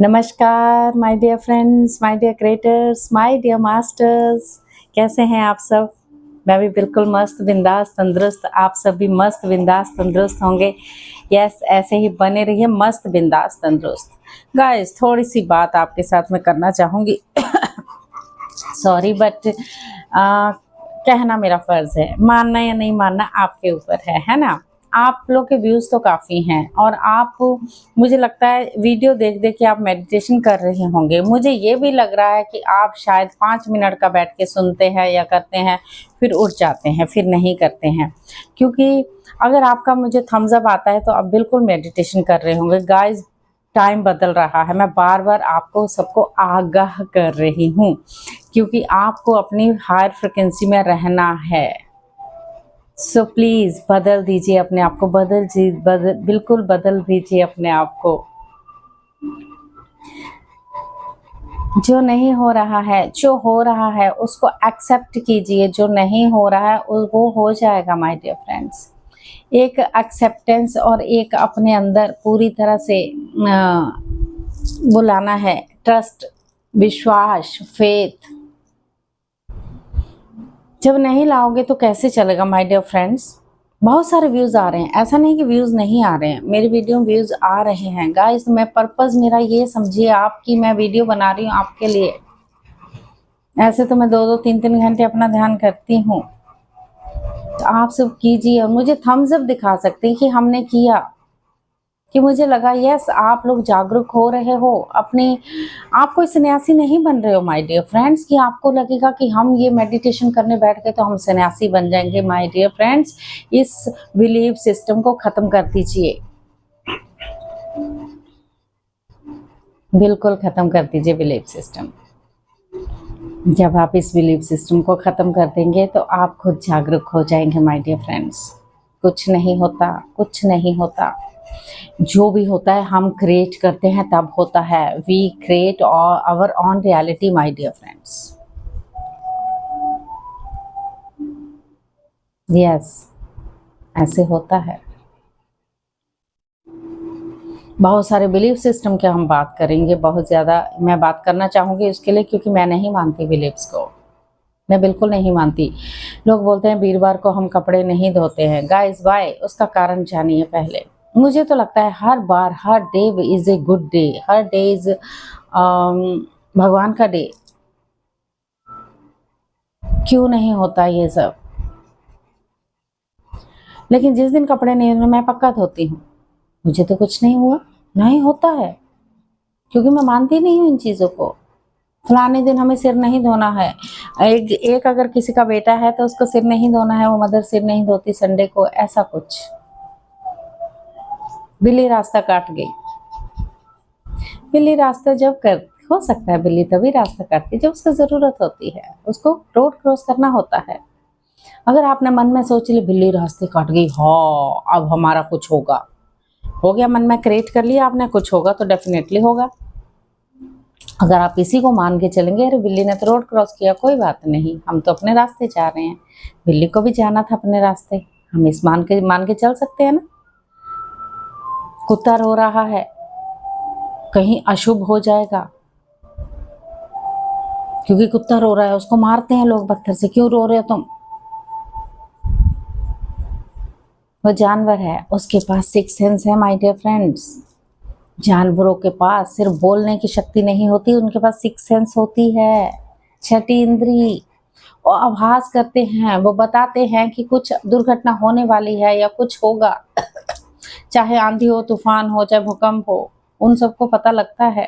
नमस्कार my dear friends, my dear creators, my dear masters. कैसे हैं आप सब? मैं भी बिल्कुल मस्त, बिंदास, तंदुरुस्त। आप सब भी मस्त, बिंदास, तंदुरुस्त होंगे। यस, ऐसे ही बने रहिए मस्त, बिंदास, तंदुरुस्त। गाइस, थोड़ी सी बात आपके साथ में करना चाहूँगी। सॉरी बट कहना मेरा फ़र्ज़ है। मानना या नहीं मानना आपके ऊपर है ना? आप लोग के व्यूज़ तो काफ़ी हैं और आप, मुझे लगता है वीडियो देख-देख के आप मेडिटेशन कर रहे होंगे। मुझे ये भी लग रहा है कि आप शायद 5 मिनट का बैठ के सुनते हैं या करते हैं, फिर उठ जाते हैं, फिर नहीं करते हैं। क्योंकि अगर आपका मुझे थम्स अप आता है तो आप बिल्कुल मेडिटेशन कर रहे होंगे। गाइज़, टाइम बदल रहा है। मैं बार-बार आपको सबको आगाह कर रही हूँ, क्योंकि आपको अपनी हायर फ्रीक्वेंसी में रहना है। सो प्लीज़ बदल दीजिए अपने आप को, बिल्कुल बदल दीजिए अपने आप को। जो नहीं हो रहा है, जो हो रहा है उसको एक्सेप्ट कीजिए। जो नहीं हो रहा है वो हो जाएगा माय डियर फ्रेंड्स। एक एक्सेप्टेंस और एक अपने अंदर पूरी तरह से वो लाना है, ट्रस्ट, विश्वास, फेथ। जब नहीं लाओगे तो कैसे चलेगा माय डियर फ्रेंड्स? बहुत सारे व्यूज़ आ रहे हैं, ऐसा नहीं कि व्यूज़ नहीं आ रहे हैं। मेरी वीडियो में व्यूज़ आ रहे हैं गाइस। मैं पर्पस मेरा ये समझिए आप कि मैं वीडियो बना रही हूँ आपके लिए। ऐसे तो मैं 2-2 3-3 घंटे अपना ध्यान करती हूँ। तो आप सब कीजिए और मुझे थम्स अप दिखा सकते हैं कि हमने किया, कि मुझे लगा यस आप लोग जागरूक हो रहे हो। अपने आप कोई सन्यासी नहीं बन रहे हो माय डियर फ्रेंड्स, कि आपको लगेगा कि हम ये मेडिटेशन करने बैठ गए तो हम सन्यासी बन जाएंगे। माय डियर फ्रेंड्स, इस बिलीव सिस्टम को ख़त्म कर दीजिए, बिल्कुल ख़त्म कर दीजिए बिलीव सिस्टम। जब आप इस बिलीव सिस्टम को ख़त्म कर देंगे तो आप खुद जागरूक हो जाएंगे माय डियर फ्रेंड्स। कुछ नहीं होता, कुछ नहीं होता। जो भी होता है हम क्रिएट करते हैं तब होता है। We create our own reality my dear friends. Yes, ऐसे होता है। बहुत सारे बिलीफ सिस्टम के हम बात करेंगे, बहुत ज़्यादा मैं बात करना चाहूँगी उसके लिए, क्योंकि मैं नहीं मानती बिलीफ्स को। मैं बिल्कुल नहीं मानती। लोग बोलते हैं वीरवार को हम कपड़े नहीं धोते हैं। Guys why? उसका कारण जानिए पहले। मुझे तो लगता है हर बार, हर day is a good day, हर डे इज़ भगवान का डे। क्यों नहीं होता ये सब? लेकिन जिस दिन कपड़े नहीं धोने, मैं पक्का धोती हूँ। मुझे तो कुछ नहीं हुआ, नहीं होता है, क्योंकि मैं मानती नहीं हूँ इन चीज़ों को। फलाने दिन हमें सिर नहीं धोना है। एक अगर किसी का बेटा है तो उसको सिर नहीं धोना है, वो मदर सिर नहीं धोती संडे को, ऐसा कुछ। बिल्ली रास्ता काट गई। बिल्ली रास्ता जब कर हो सकता है, बिल्ली तभी रास्ता काटती है जब उसको ज़रूरत होती है, उसको रोड क्रॉस करना होता है। अगर आपने मन में सोच ली बिल्ली रास्ते काट गई, हाँ अब हमारा कुछ होगा, हो गया, मन में क्रिएट कर लिया आपने, कुछ होगा तो डेफिनेटली होगा। अगर आप इसी को मान के चलेंगे, अरे बिल्ली ने तो रोड क्रॉस किया, कोई बात नहीं, हम तो अपने रास्ते जा रहे हैं, बिल्ली को भी जाना था अपने रास्ते, हम इस मान के चल सकते हैं ना। कुत्ता रो रहा है, कहीं अशुभ हो जाएगा, क्योंकि कुत्ता रो रहा है, उसको मारते हैं लोग पत्थर से, क्यों रो रहे हो तुम? वो जानवर है, उसके पास सिक्स सेंस है माय डियर फ्रेंड्स। जानवरों के पास सिर्फ बोलने की शक्ति नहीं होती, उनके पास सिक्स सेंस होती है, छठी इंद्री। वो आभास करते हैं, वो बताते हैं कि कुछ दुर्घटना होने वाली है या कुछ होगा। चाहे आंधी हो, तूफान हो, चाहे भूकंप हो, उन सबको पता लगता है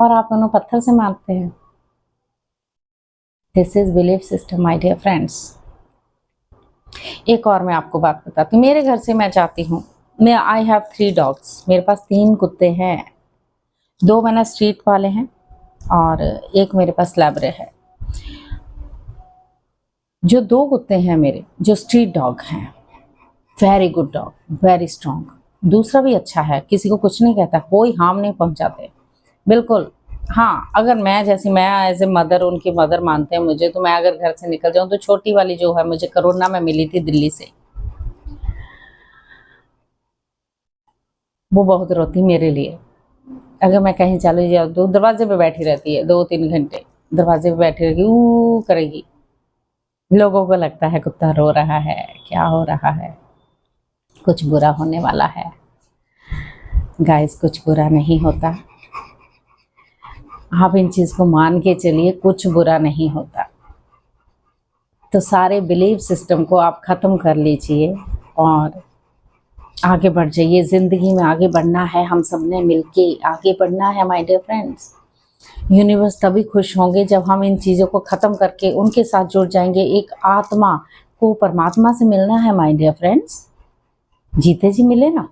और आप उन्हें पत्थर से मारते हैं। This is belief system my dear friends. एक और मैं आपको बात बताती हूँ। मेरे घर से मैं चाहती हूँ, मैं आई हैव 3 डॉग्स, मेरे पास 3 कुत्ते हैं। 2 मैंने स्ट्रीट वाले हैं और एक मेरे पास लैब्रे है। जो 2 कुत्ते हैं मेरे, जो स्ट्रीट डॉग हैं, very good dog, very strong. दूसरा भी अच्छा है, किसी को कुछ नहीं कहता, कोई हार्म नहीं पहुंचाते, बिल्कुल। हाँ, अगर मैं एज ए मदर, उनकी मदर मानते हैं मुझे, तो मैं अगर घर से निकल जाऊं तो छोटी वाली जो है, मुझे कोरोना में मिली थी दिल्ली से, वो बहुत रोती मेरे लिए। अगर मैं कहीं चली जाऊँ तो दरवाजे पे बैठी रहती है 2-3 घंटे, दरवाजे पे बैठी रहेगी, ऊ करेगी। लोगों को लगता है कुत्ता रो रहा है, क्या हो रहा है, कुछ बुरा होने वाला है। गाइस, कुछ बुरा नहीं होता। आप इन चीज़ को मान के चलिए, कुछ बुरा नहीं होता। तो सारे बिलीव सिस्टम को आप ख़त्म कर लीजिए और आगे बढ़ जाइए। ज़िंदगी में आगे बढ़ना है, हम सब ने मिलके आगे बढ़ना है माय डियर फ्रेंड्स। यूनिवर्स तभी खुश होंगे जब हम इन चीज़ों को ख़त्म करके उनके साथ जुड़ जाएंगे। एक आत्मा को परमात्मा से मिलना है माय डियर फ्रेंड्स। जीते जी मिले ना,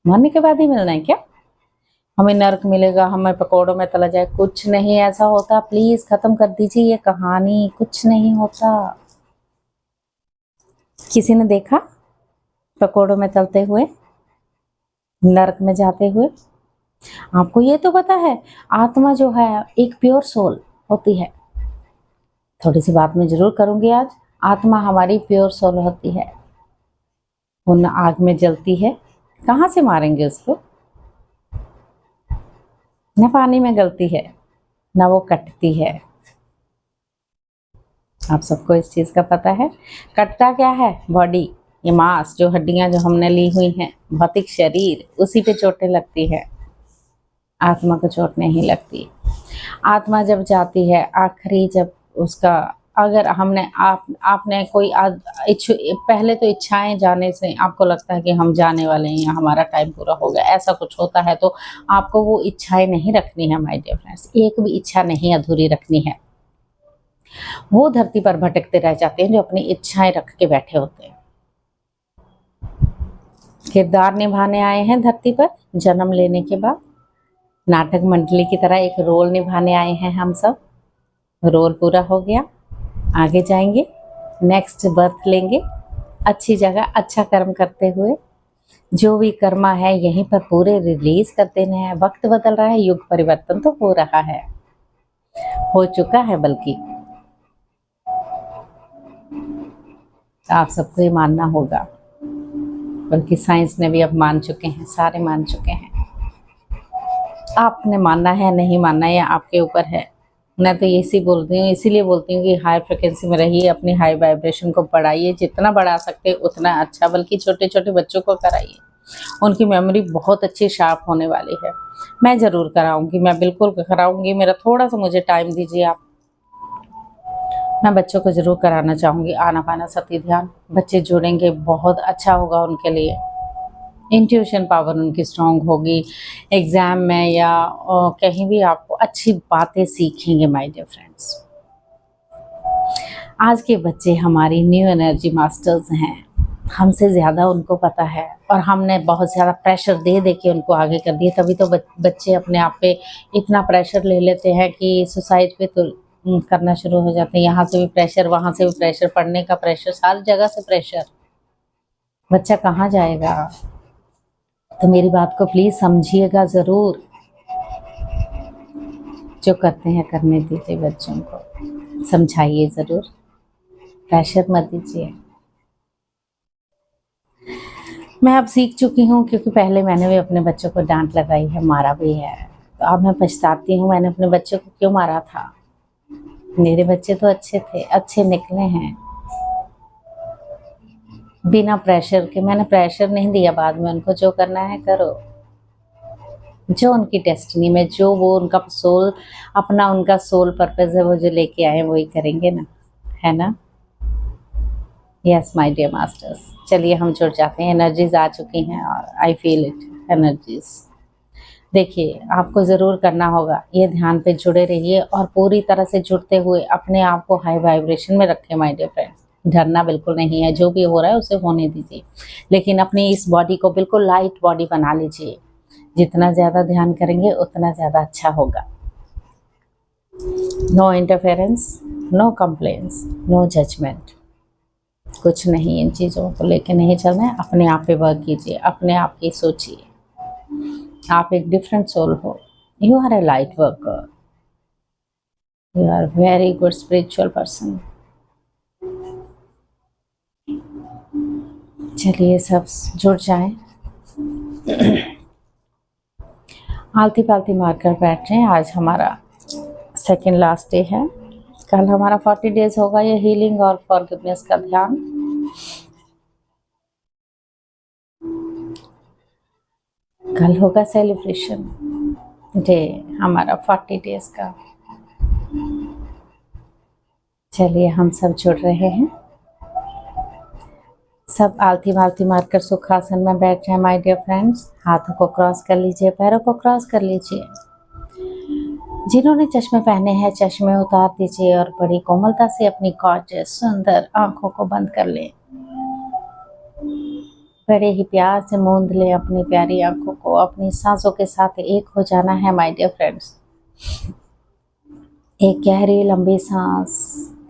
मरने के बाद ही मिलना है क्या? हमें नर्क मिलेगा, हमें पकौड़ों में तला जाए, कुछ नहीं ऐसा होता। प्लीज़ ख़त्म कर दीजिए ये कहानी, कुछ नहीं होता। किसी ने देखा पकौड़ों में तलते हुए, नर्क में जाते हुए? आपको ये तो पता है आत्मा जो है एक प्योर सोल होती है। थोड़ी सी बात मैं जरूर करूंगी आज। आत्मा हमारी प्योर सोल होती है, वो न आग में जलती है, कहाँ से मारेंगे उसको? न पानी में गलती है, न वो कटती है। आप सबको इस चीज़ का पता है। कटता क्या है? बॉडी, ये मांस, जो हड्डियां जो हमने ली हुई हैं, भौतिक शरीर, उसी पे चोटें लगती है। आत्मा को चोट नहीं लगती। आत्मा जब जाती है आखिरी, जब उसका, अगर हमने आपने कोई पहले तो इच्छाएं जाने से आपको लगता है कि हम जाने वाले हैं या हमारा टाइम पूरा हो गया, ऐसा कुछ होता है तो आपको वो इच्छाएं नहीं रखनी है माय डियर फ्रेंड्स। एक भी इच्छा नहीं अधूरी रखनी है। वो धरती पर भटकते रह जाते हैं जो अपनी इच्छाएं रख के बैठे होते हैं। किरदार निभाने आए हैं धरती पर जन्म लेने के बाद, नाटक मंडली की तरह एक रोल निभाने आए हैं हम सब। रोल पूरा हो गया, आगे जाएंगे, नेक्स्ट बर्थ लेंगे अच्छी जगह, अच्छा कर्म करते हुए। जो भी कर्मा है यहीं पर पूरे रिलीज कर देने हैं। वक्त बदल रहा है, युग परिवर्तन तो हो रहा है, हो चुका है बल्कि। आप सबको ये मानना होगा, बल्कि साइंस ने भी अब मान चुके हैं, सारे मान चुके हैं। आपने मानना है नहीं मानना है आपके ऊपर है। मैं तो इसीलिए बोलती हूँ कि हाई फ्रिक्वेंसी में रहिए, अपनी हाई वाइब्रेशन को बढ़ाइए, जितना बढ़ा सकते उतना अच्छा। बल्कि छोटे छोटे बच्चों को कराइए, उनकी मेमोरी बहुत अच्छी शार्प होने वाली है। मैं ज़रूर कराऊंगी, मैं बिल्कुल कराऊंगी। मेरा थोड़ा सा मुझे टाइम दीजिए आप, मैं बच्चों को ज़रूर कराना चाहूँगी आनापाना सती ध्यान। बच्चे जुड़ेंगे, बहुत अच्छा होगा उनके लिए। इंट्यूशन पावर उनकी स्ट्रांग होगी। एग्ज़ाम में या कहीं भी आपको अच्छी बातें सीखेंगे माय डियर फ्रेंड्स। आज के बच्चे हमारी न्यू एनर्जी मास्टर्स हैं, हमसे ज़्यादा उनको पता है और हमने बहुत ज़्यादा प्रेशर दे दे के उनको आगे कर दिए। तभी तो बच्चे अपने आप पे इतना प्रेशर ले लेते हैं कि सुसाइड पे तो करना शुरू हो जाते हैं। यहाँ से भी प्रेशर, वहाँ से भी प्रेशर, पढ़ने का प्रेशर, सारी जगह से प्रेशर। बच्चा कहाँ जाएगा? तो मेरी बात को प्लीज़ समझिएगा ज़रूर। जो करते हैं करने दीजिए, बच्चों को समझाइए ज़रूर, प्रेशर मत दीजिए। मैं अब सीख चुकी हूँ, क्योंकि पहले मैंने भी अपने बच्चों को डांट लगाई है, मारा भी है। तो अब मैं पछताती हूँ मैंने अपने बच्चों को क्यों मारा था। मेरे बच्चे तो अच्छे थे, अच्छे निकले हैं बिना प्रेशर के। मैंने प्रेशर नहीं दिया बाद में उनको, जो करना है करो, जो उनकी डेस्टिनी में, जो वो उनका सोल, अपना उनका सोल पर्पस है, वो जो लेके आए वही करेंगे ना, है ना। यस माय डियर मास्टर्स, चलिए हम जुड़ जाते हैं। एनर्जीज आ चुकी हैं और आई फील इट एनर्जीज। देखिए, आपको ज़रूर करना होगा, ये ध्यान पे जुड़े रहिए और पूरी तरह से जुड़ते हुए अपने आप को हाई वाइब्रेशन में रखें माय डियर फ्रेंड्स। डरना बिल्कुल नहीं है, जो भी हो रहा है उसे होने दीजिए, लेकिन अपनी इस बॉडी को बिल्कुल लाइट बॉडी बना लीजिए। जितना ज़्यादा ध्यान करेंगे उतना ज़्यादा अच्छा होगा। No interference, no complaints, no judgement, कुछ नहीं। इन चीज़ों को लेके नहीं चलना है। अपने आप पे वर्क कीजिए, अपने आप की सोचिए। आप एक डिफरेंट सोल हो, you are a light worker, you are very good spiritual person. चलिए सब जुड़ जाएं। आलती पालती मारकर बैठ जाएं। आज हमारा सेकेंड लास्ट डे है। कल हमारा 40 डेज होगा ये हीलिंग और फॉरगिवनेस का ध्यान। कल होगा सेलिब्रेशन डे हमारा 40 डेज का। चलिए हम सब जुड़ रहे हैं। सब आलती मालती मारकर सुखासन में बैठ जाए माय डियर फ्रेंड्स। हाथों को क्रॉस कर लीजिए, पैरों को क्रॉस कर लीजिए। जिन्होंने चश्मे पहने हैं चश्मे उतार दीजिए और बड़ी कोमलता से अपनी गॉर्जियस सुंदर आंखों को बंद कर लें। बड़े ही प्यार से मूंद लें अपनी प्यारी आंखों को। अपनी सांसों के साथ एक हो जाना है माय डियर फ्रेंड्स। एक गहरी लंबी सांस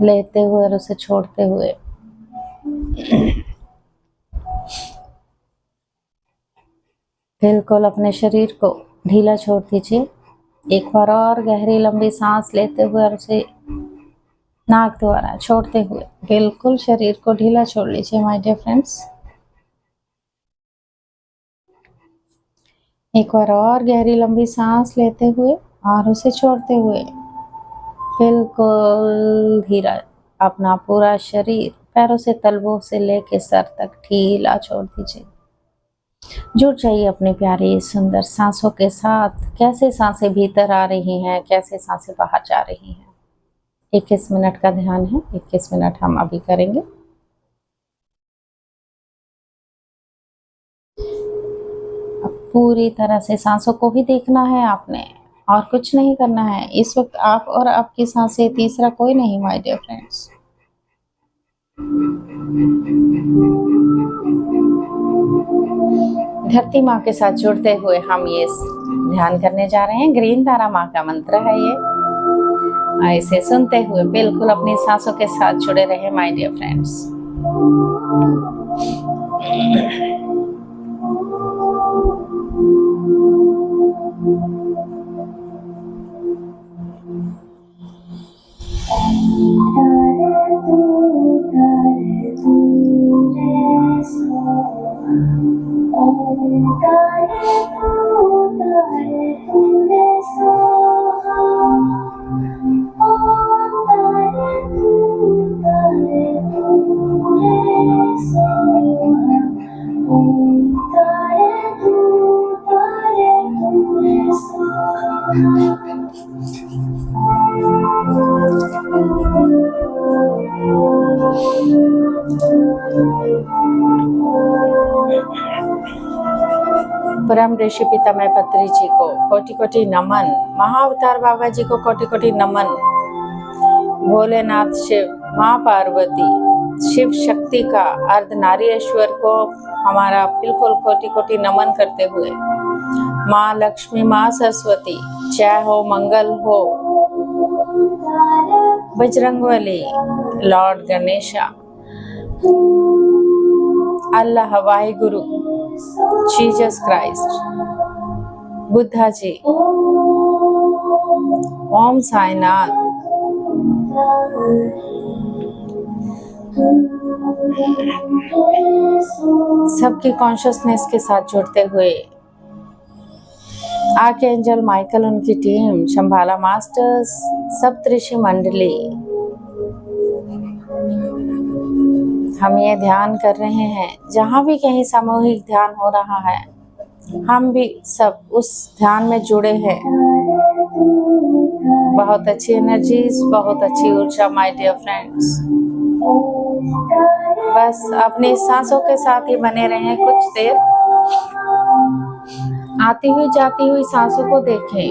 लेते हुए और उसे छोड़ते हुए बिल्कुल अपने शरीर को ढीला छोड़ दीजिए। एक बार और गहरी लंबी सांस लेते हुए और उसे नाक द्वारा छोड़ते हुए बिल्कुल शरीर को ढीला छोड़ लीजिए माय डियर फ्रेंड्स। एक बार और गहरी लंबी सांस लेते हुए और उसे छोड़ते हुए बिल्कुल धीरा अपना पूरा शरीर पैरों से तलवों से लेके सर तक ढीला छोड़ दीजिए। जुड़ जाइए अपनी प्यारी सुंदर सांसों के साथ। कैसे सांसें भीतर आ रही हैं, कैसे सांसें बाहर जा रही हैं। 21 मिनट का ध्यान है, 21 मिनट हम अभी करेंगे। अब पूरी तरह से सांसों को ही देखना है आपने और कुछ नहीं करना है। इस वक्त आप और आपकी सांसें, तीसरा कोई नहीं माय डियर फ्रेंड्स। धरती माँ के साथ जुड़ते हुए हम ये ध्यान करने जा रहे हैं। ग्रीन तारा माँ का मंत्र है ये। इसे सुनते हुए बिल्कुल अपनी सांसों के साथ जुड़े रहे माय डियर फ्रेंड्स। परम ऋषि पितामह पत्री जी को कोटि कोटि नमन। महाअवतार बाबा जी को कोटि कोटि नमन। भोलेनाथ शिव, माँ पार्वती, शिव शक्ति का अर्धनारीश्वर को हमारा बिल्कुल कोटि कोटि नमन करते हुए माँ लक्ष्मी, माँ सरस्वती, जय हो, मंगल हो। बजरंगबली, लॉर्ड गणेशा, अल्लाह वाहिगुरु, जीसस क्राइस्ट, बुद्धा जी, ओम साईनाथ, सबकी कॉन्शियसनेस के साथ जुड़ते हुए आर्कएंजल माइकल, उनकी टीम, शंभाला मास्टर्स, सप्तऋषि मंडली, हम ये ध्यान कर रहे हैं। जहाँ भी कहीं सामूहिक ध्यान हो रहा है हम भी सब उस ध्यान में जुड़े हैं। बहुत अच्छी एनर्जीज, बहुत अच्छी ऊर्जा माय डियर फ्रेंड्स। बस अपनी सांसों के साथ ही बने रहें कुछ देर। आती हुई जाती हुई सांसों को देखें।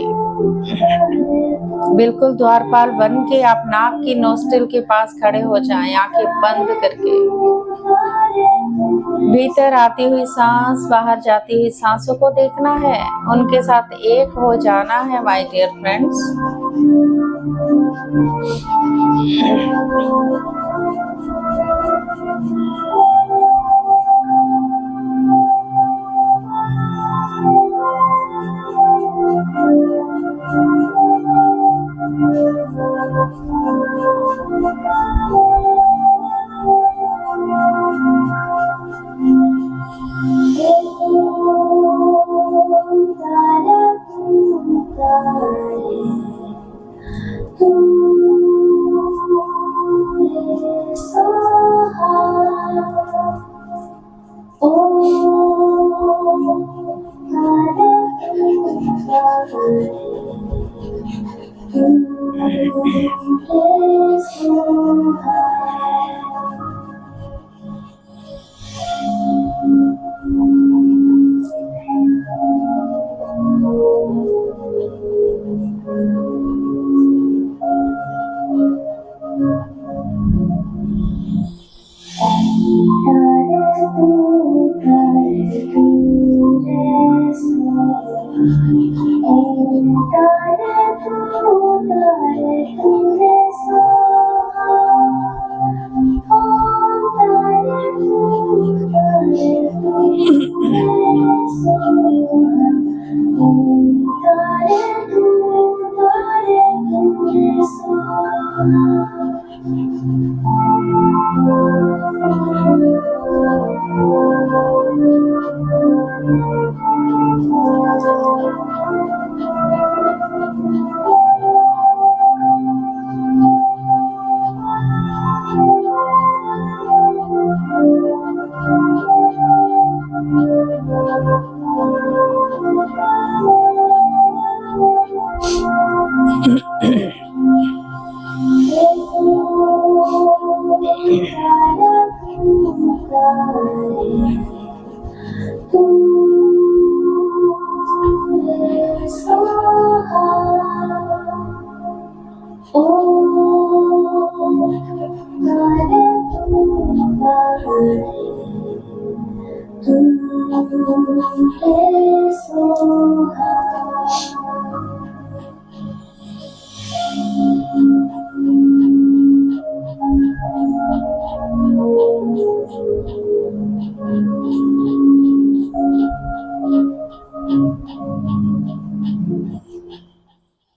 बिल्कुल द्वारपाल बन के आप नाक की नोस्ट्रिल के पास खड़े हो जाएं, आंखें बंद करके। भीतर आती हुई सांस, बाहर जाती हुई सांसों को देखना है, उनके साथ एक हो जाना है माय डियर फ्रेंड्स।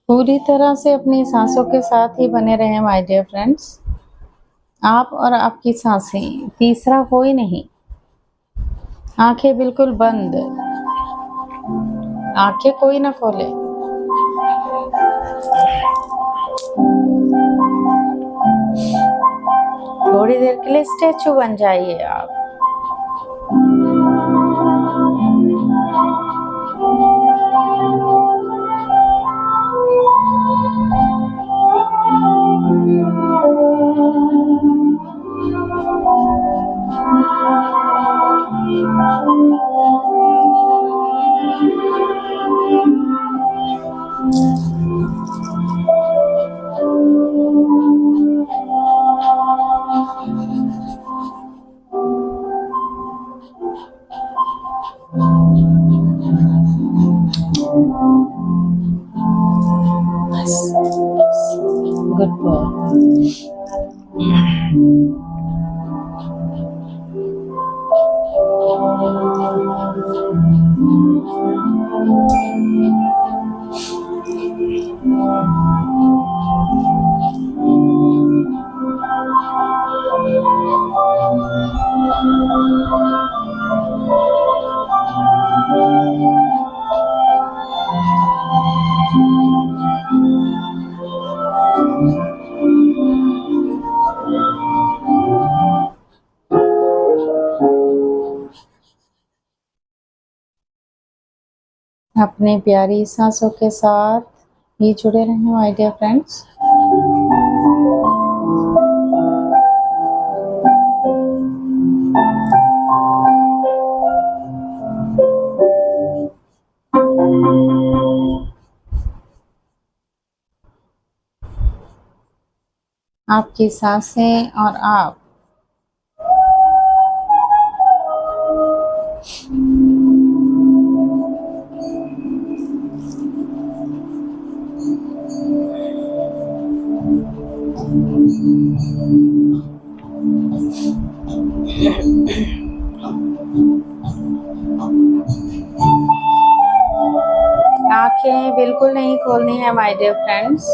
पूरी तरह से अपनी सांसों के साथ ही बने रहें माय डियर फ्रेंड्स। आप और आपकी सांसें, तीसरा कोई नहीं। आंखें बिल्कुल बंद, आंखें कोई ना खोले। थोड़ी देर के लिए स्टैचू बन जाइए आप। Good boy. अपने प्यारी सांसों के साथ ही जुड़े रहें माय डियर फ्रेंड्स। आपकी सांसें और आप आंखें बिल्कुल नहीं खोलनी है my dear friends.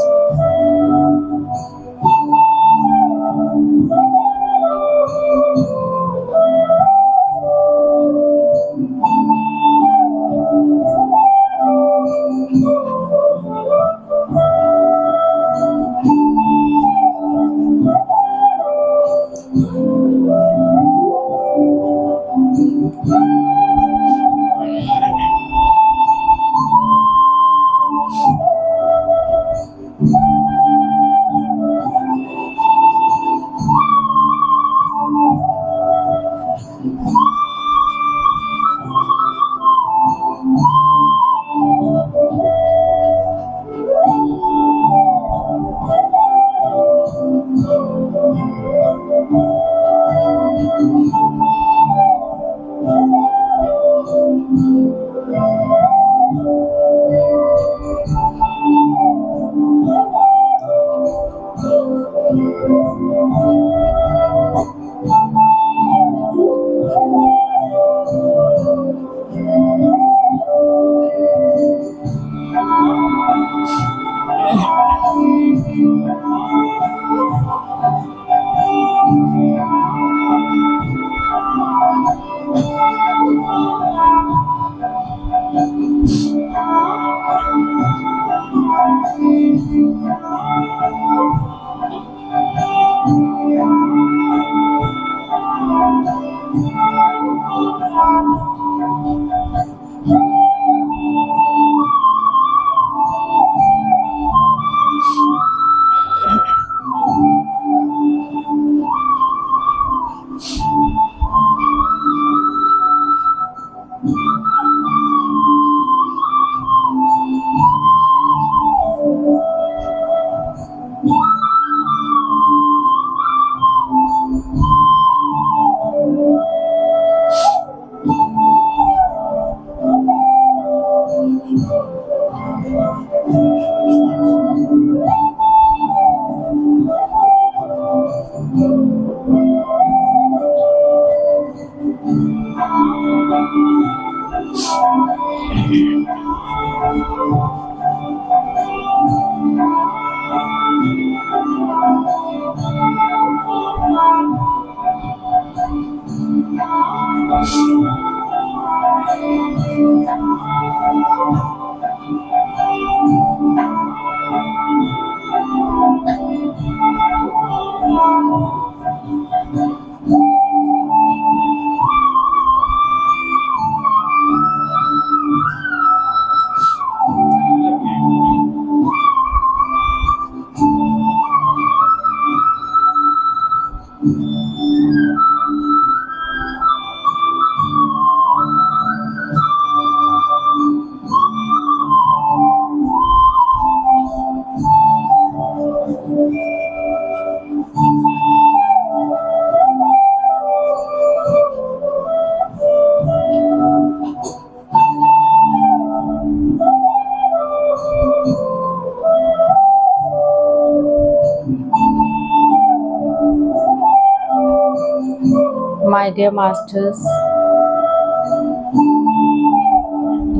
My dear masters,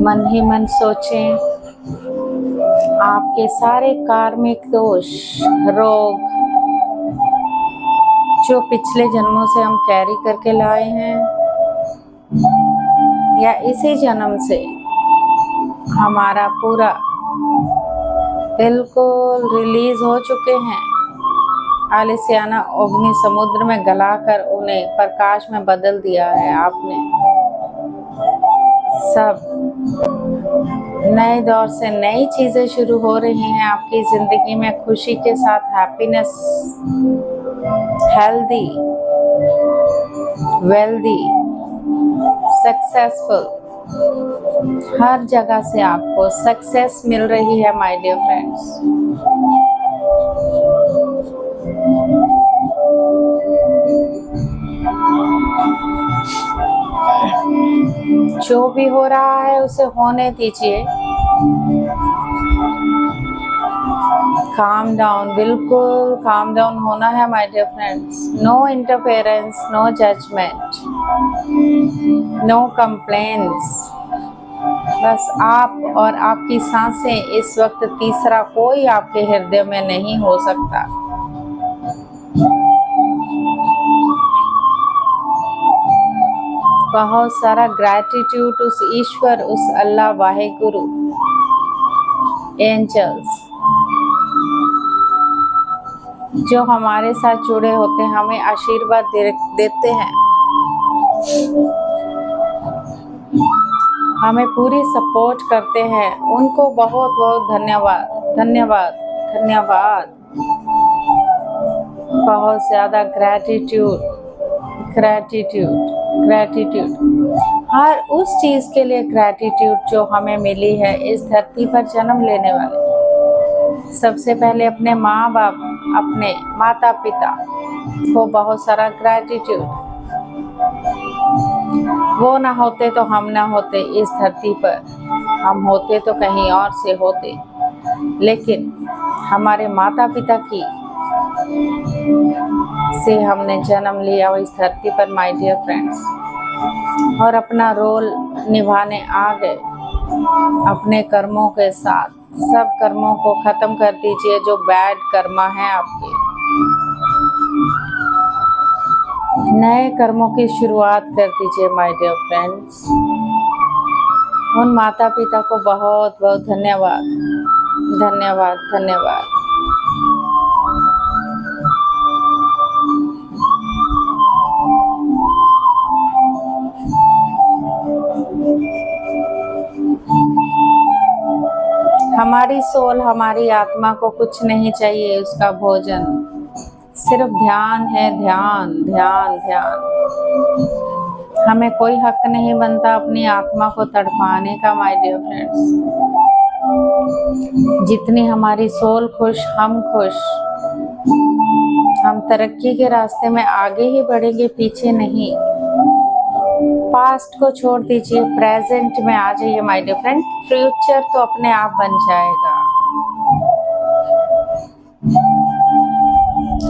मन ही मन सोचें, आपके सारे कार्मिक दोष, रोग जो पिछले जन्मों से हम कैरी करके लाए हैं या इसी जन्म से हमारा पूरा बिल्कुल रिलीज हो चुके हैं, आलिसियाना अग्नि समुद्र में गलाकर उन्हें प्रकाश में बदल दिया है आपने। सब नए दौर से नई चीजें शुरू हो रही हैं आपकी जिंदगी में, खुशी के साथ, हैप्पीनेस, हेल्दी, वेल्दी, सक्सेसफुल, हर जगह से आपको सक्सेस मिल रही है माय डियर फ्रेंड्स। जो भी हो रहा है उसे होने दीजिए। काम डाउन, बिल्कुल काम डाउन होना है my dear friends. No interference, no judgement, no complaints. बस आप और आपकी सांसें। इस वक्त तीसरा कोई आपके हृदय में नहीं हो सकता। बहुत सारा ग्रैटिट्यूड उस ईश्वर, उस अल्लाह, वाहेगुरु, एंजल्स जो हमारे साथ जुड़े होते हैं, हमें आशीर्वाद देते हैं, हमें पूरी सपोर्ट करते हैं। उनको बहुत बहुत धन्यवाद, धन्यवाद, धन्यवाद। बहुत ज़्यादा ग्रैटिट्यूड, ग्रैटिट्यूड, ग्रैटिट्यूड। हर उस चीज़ के लिए ग्रैटिट्यूड जो हमें मिली है इस धरती पर जन्म लेने वाले। सबसे पहले अपने माँ बाप, अपने माता पिता को बहुत सारा ग्रैटिट्यूड। वो ना होते तो हम ना होते इस धरती पर, हम होते तो कहीं और से होते, लेकिन हमारे माता पिता की से हमने जन्म लिया इस धरती पर माय डियर फ्रेंड्स, और अपना रोल निभाने आ गए अपने कर्मों के साथ। सब कर्मों को खत्म कर दीजिए जो बैड कर्मा है आपके। नए कर्मों की शुरुआत कर दीजिए माय डियर फ्रेंड्स। उन माता पिता को बहुत बहुत धन्यवाद, धन्यवाद, धन्यवाद। हमारी सोल, हमारी आत्मा को कुछ नहीं चाहिए उसका भोजन, सिर्फ ध्यान है, ध्यान, ध्यान, ध्यान। हमें कोई हक नहीं बनता अपनी आत्मा को तड़पाने का माय डियर फ्रेंड्स। जितनी हमारी सोल खुश, हम खुश। हम तरक्की के रास्ते में आगे ही बढ़ेंगे, पीछे नहीं। पास्ट को छोड़ दीजिए, प्रेजेंट में आ जाइए माय डियर फ्रेंड। फ्यूचर तो अपने आप बन जाएगा।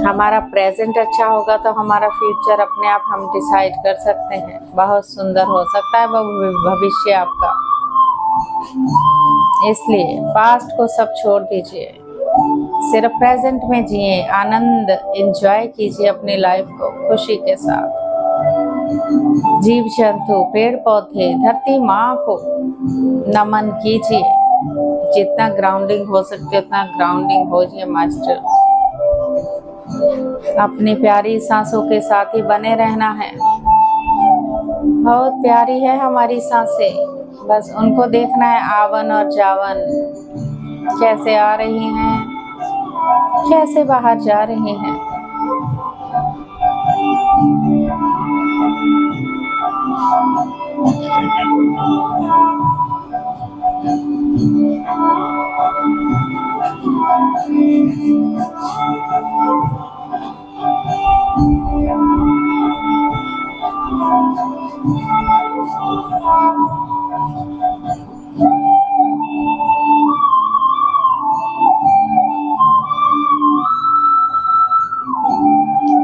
हमारा प्रेजेंट अच्छा होगा तो हमारा फ्यूचर अपने आप हम डिसाइड कर सकते हैं। बहुत सुंदर हो सकता है भविष्य आपका। इसलिए पास्ट को सब छोड़ दीजिए, सिर्फ प्रेजेंट में जिए, आनंद एंजॉय कीजिए अपनी लाइफ को खुशी के साथ। जीव जंतु, पेड़ पौधे, धरती माँ को नमन कीजिए। जितना ग्राउंडिंग हो सकते उतना ग्राउंडिंग हो जाइए मास्टर। अपनी प्यारी सांसों के साथ ही बने रहना है। बहुत प्यारी है हमारी सांसें, बस उनको देखना है आवन और जावन, कैसे आ रही हैं, कैसे बाहर जा रही हैं।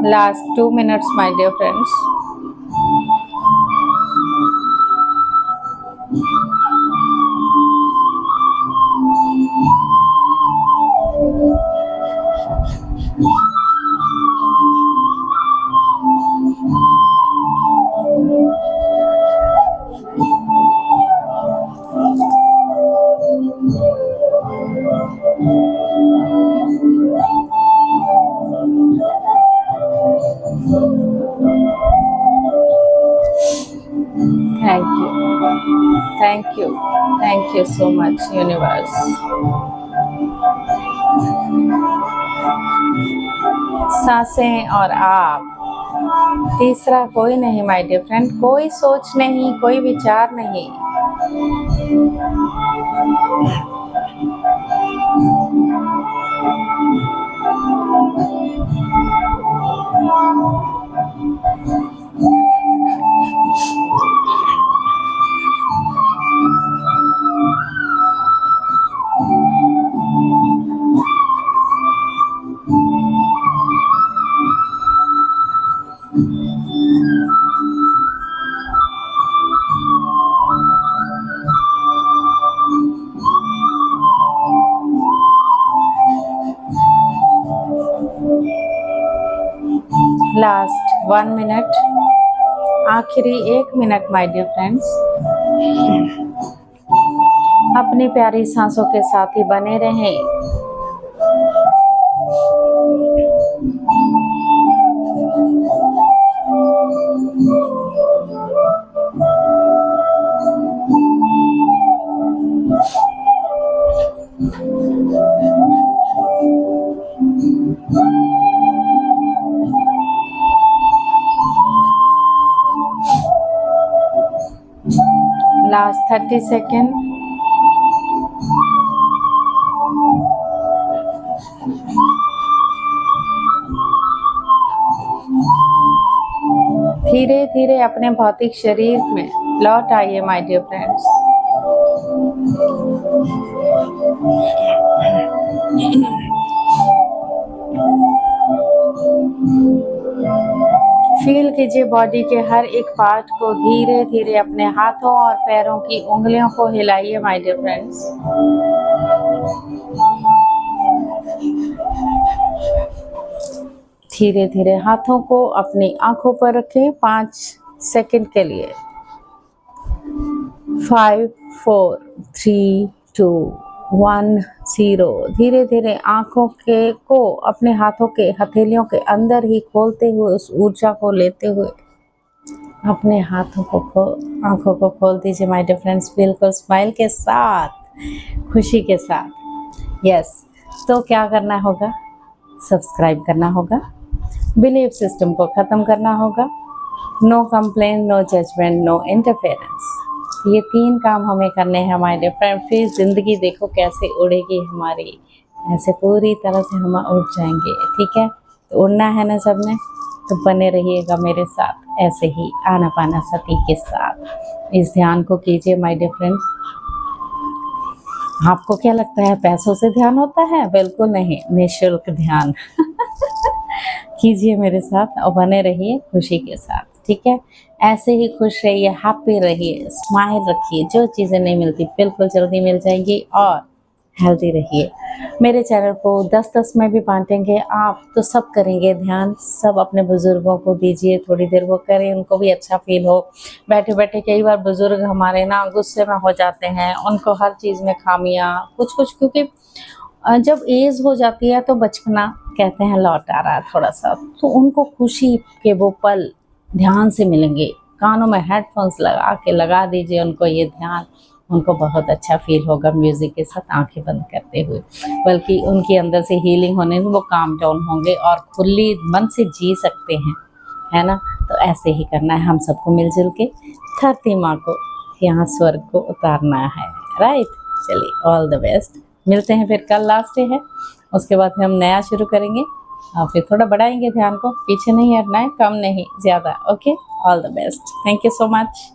Last 2 minutes, my dear friends. Thank you so much, universe. सांसें और आप, तीसरा कोई नहीं माय डियर फ्रेंड। कोई सोच नहीं, कोई विचार नहीं। लास्ट 1 मिनट, आखिरी 1 मिनट माय डियर फ्रेंड्स। अपनी प्यारी सांसों के साथ ही बने रहें। Last 30 seconds. धीरे धीरे अपने भौतिक शरीर में लौट आइए माय डियर फ्रेंड्स। फील कीजिए बॉडी के हर एक पार्ट को। धीरे धीरे अपने हाथों और पैरों की उंगलियों को हिलाइए माय डियर फ्रेंड्स। धीरे धीरे हाथों को अपनी आंखों पर रखें 5 सेकंड के लिए। 5 4 3 2 1 0। धीरे धीरे आंखों को अपने हाथों के हथेलियों के अंदर ही खोलते हुए, उस ऊर्जा को लेते हुए अपने आंखों को खोल दीजिए माय डियर फ्रेंड्स, बिल्कुल स्माइल के साथ, खुशी के साथ। यस, तो क्या करना होगा? सब्सक्राइब करना होगा, बिलीफ सिस्टम को ख़त्म करना होगा, no complain, no judgement, no interference. ये 3 काम हमें करने हैं हमारे डियर फ्रेंड। फिर ज़िंदगी देखो कैसे उड़ेगी हमारी, ऐसे पूरी तरह से हम उड़ जाएंगे। ठीक है, तो उड़ना है ना सबने। तो बने रहिएगा मेरे साथ ऐसे ही आनापानासती के साथ। इस ध्यान को कीजिए माय डियर फ्रेंड्स। आपको क्या लगता है पैसों से ध्यान होता है? बिल्कुल नहीं, निःशुल्क ध्यान कीजिए मेरे साथ और बने रहिए खुशी के साथ, ठीक है। ऐसे ही खुश रहिए, हैप्पी रहिए, स्माइल रखिए। जो चीज़ें नहीं मिलती बिल्कुल जल्दी मिल जाएंगी। और हेल्दी रहिए। मेरे चैनल को 10-10 में भी बांटेंगे आप तो सब करेंगे ध्यान। सब अपने बुजुर्गों को दीजिए, थोड़ी देर वो करें, उनको भी अच्छा फील हो। बैठे बैठे कई बार बुजुर्ग हमारे ना गुस्से में हो जाते हैं, उनको हर चीज़ में खामियां कुछ कुछ, क्योंकि जब एज हो जाती है तो बचपना कहते हैं लौट आ रहा है थोड़ा सा, तो उनको खुशी के वो पल ध्यान से मिलेंगे। कानों में हेडफोन्स लगा के लगा दीजिए उनको ये ध्यान, उनको बहुत अच्छा फील होगा म्यूज़िक के साथ आंखें बंद करते हुए। बल्कि उनके अंदर से हीलिंग होने में वो काम डाउन होंगे और खुली मन से जी सकते हैं, है ना। तो ऐसे ही करना है हम सबको मिलजुल के धरती माँ को यहाँ स्वर्ग को उतारना है, राइट। चलिए ऑल द बेस्ट, मिलते हैं फिर। कल लास्ट डे है, उसके बाद फिर हम नया शुरू करेंगे और फिर थोड़ा बढ़ाएंगे ध्यान को। पीछे नहीं हटना है, कम नहीं ज़्यादा। Okay, all the best, thank you so much.